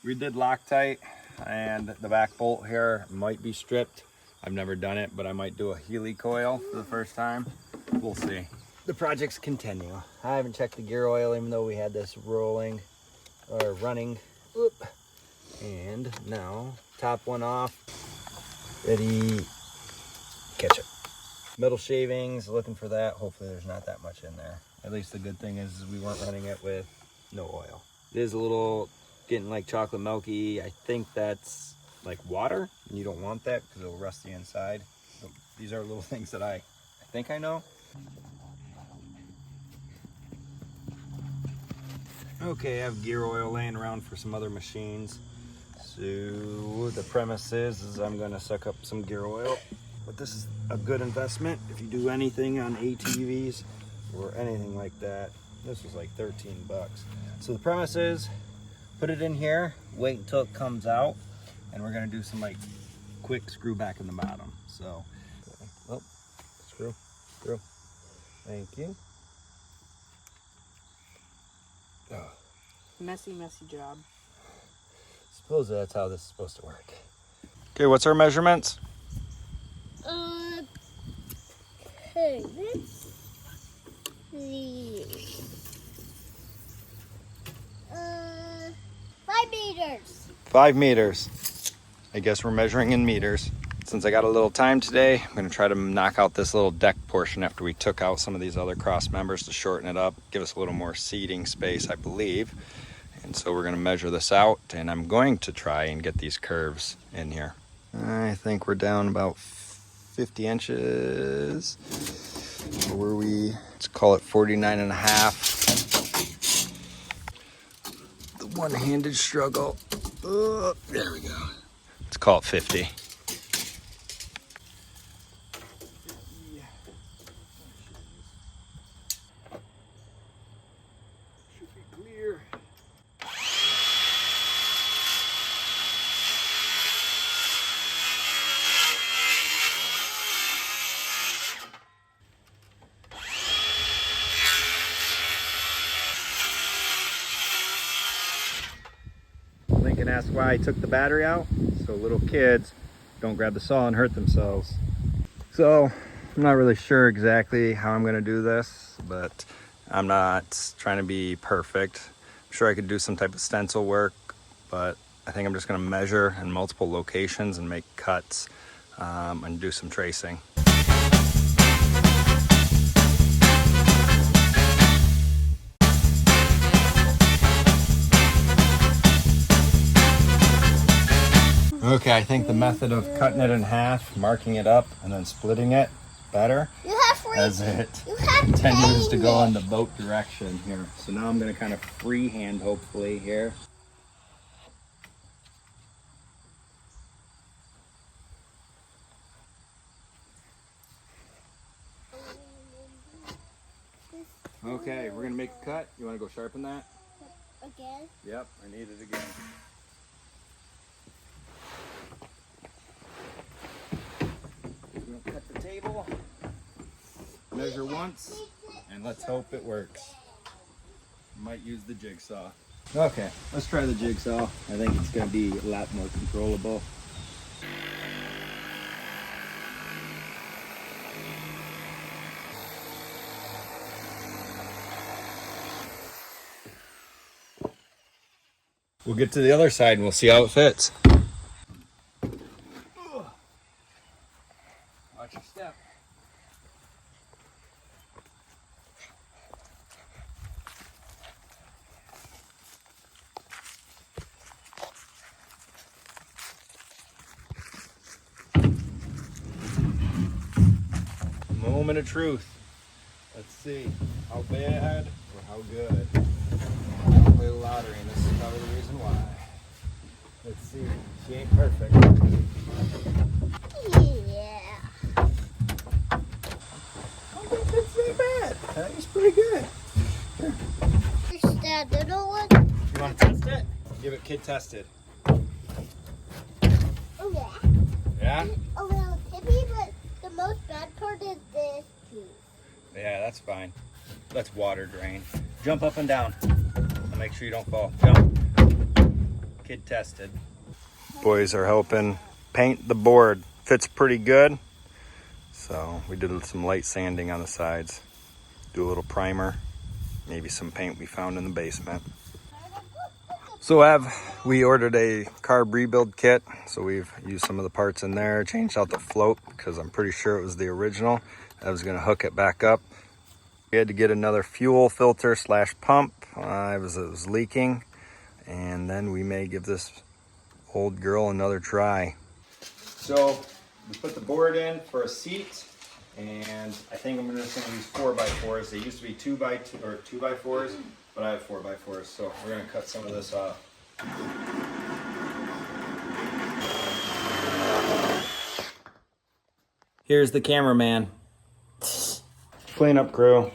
We did Loctite, and the back bolt here might be stripped. I've never done it, but I might do a Healy coil for the first time. We'll see. The projects continue. I haven't checked the gear oil, even though we had this rolling or running. Oop. And now top one off, ready, catch it. Metal shavings, looking for that. Hopefully there's not that much in there. At least the good thing is we weren't running it with no oil. It is a little getting like chocolate milky. I think that's like water, and you don't want that because it'll rust the inside. So these are little things that I think I know. Okay, I have gear oil laying around for some other machines. So the premise is I'm gonna suck up some gear oil. But this is a good investment if you do anything on ATVs or anything like that. This was like 13 bucks. So the premise is put it in here, wait until it comes out, and we're gonna do some like quick screw back in the bottom. So, oh, screw. Thank you. Oh. Messy job. Suppose that's how this is supposed to work. Okay, what's our measurements? Okay, let's see. 5 meters. 5 meters. I guess we're measuring in meters. Since I got a little time today, I'm gonna try to knock out this little deck portion after we took out some of these other cross members to shorten it up, give us a little more seating space, I believe. And so we're gonna measure this out, and I'm going to try and get these curves in here. I think we're down about 50 inches. Or were we, let's call it 49 and a half. The one-handed struggle. There we go. Let's call it 50. Should be clear. Lincoln asked why I took the battery out, so little kids don't grab the saw and hurt themselves. So I'm not really sure exactly how I'm gonna do this, but I'm not trying to be perfect. I'm sure I could do some type of stencil work, but I think I'm just gonna measure in multiple locations and make cuts and do some tracing. Okay, I think the method of cutting it in half, marking it up, and then splitting it better, as it continues to go in the boat direction here. So now I'm going to kind of freehand, hopefully, here. Okay, we're going to make a cut. You want to go sharpen that? Again? Yep, I need it again. Cut the table, measure once, and let's hope it works. Might use the jigsaw. Okay, let's try the jigsaw. I think it's going to be a lot more controllable. We'll get to the other side and we'll see how it fits. Watch your step. Moment of truth. Let's see how bad or how good. I don't play the lottery, and this is probably the reason why. Let's see. She ain't perfect. Yeah. I don't think that's that bad. I think it's pretty good. Here. Is that little one? You want to test it? Give it kid tested. Oh, yeah. Yeah? A little tippy, but the most bad part is this piece. Yeah, that's fine. Let's water drain. Jump up and down. And make sure you don't fall. Jump. Kid tested. Boys are helping paint the board. Fits pretty good. So we did some light sanding on the sides. Do a little primer. Maybe some paint we found in the basement. So we ordered a carb rebuild kit. So we've used some of the parts in there, changed out the float because I'm pretty sure it was the original. I was gonna hook it back up. We had to get another fuel filter / pump. It was leaking. And then we may give this old girl another try. So we put the board in for a seat. And I think I'm just gonna use 4x4s. They used to be 2x2 or 2x4s, but I have 4x4s. So we're gonna cut some of this off. Here's the cameraman. Cleanup crew.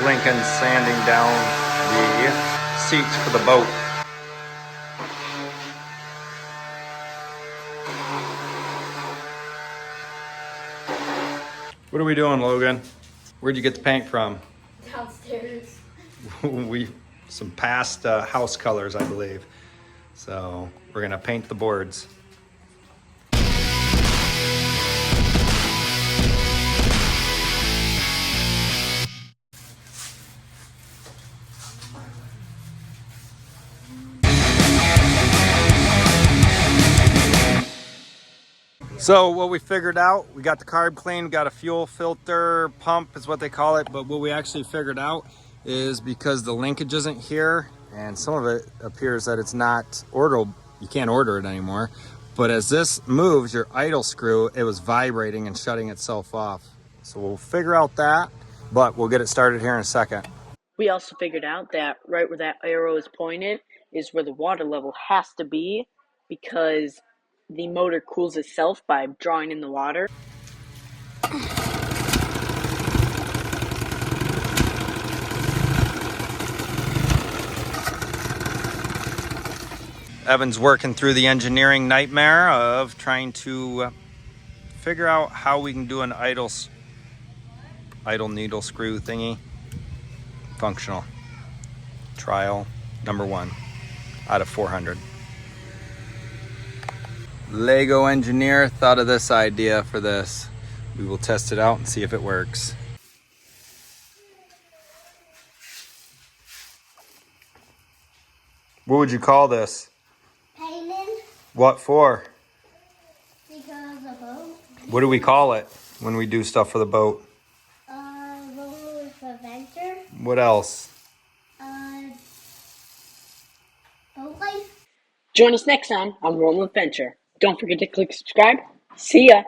Lincoln sanding down the seats for the boat. What are we doing, Logan? Where'd you get the paint from? Downstairs. Some past house colors, I believe. So we're gonna paint the boards. So what we figured out, we got the carb clean, got a fuel filter pump is what they call it. But what we actually figured out is because the linkage isn't here and some of it appears that it's not orderable, you can't order it anymore. But as this moves, your idle screw, it was vibrating and shutting itself off. So we'll figure out that, but we'll get it started here in a second. We also figured out that right where that arrow is pointed is where the water level has to be, because the motor cools itself by drawing in the water. Evan's working through the engineering nightmare of trying to figure out how we can do an idle needle screw thingy functional. Trial number 1 out of 400. Lego engineer thought of this idea for this. We will test it out and see if it works. What would you call this? Painting. What for? Because of the boat. What do we call it when we do stuff for the boat? Roller with adventure. What else? Boat life. Join us next time on Rolling Adventure. Don't forget to click subscribe. See ya!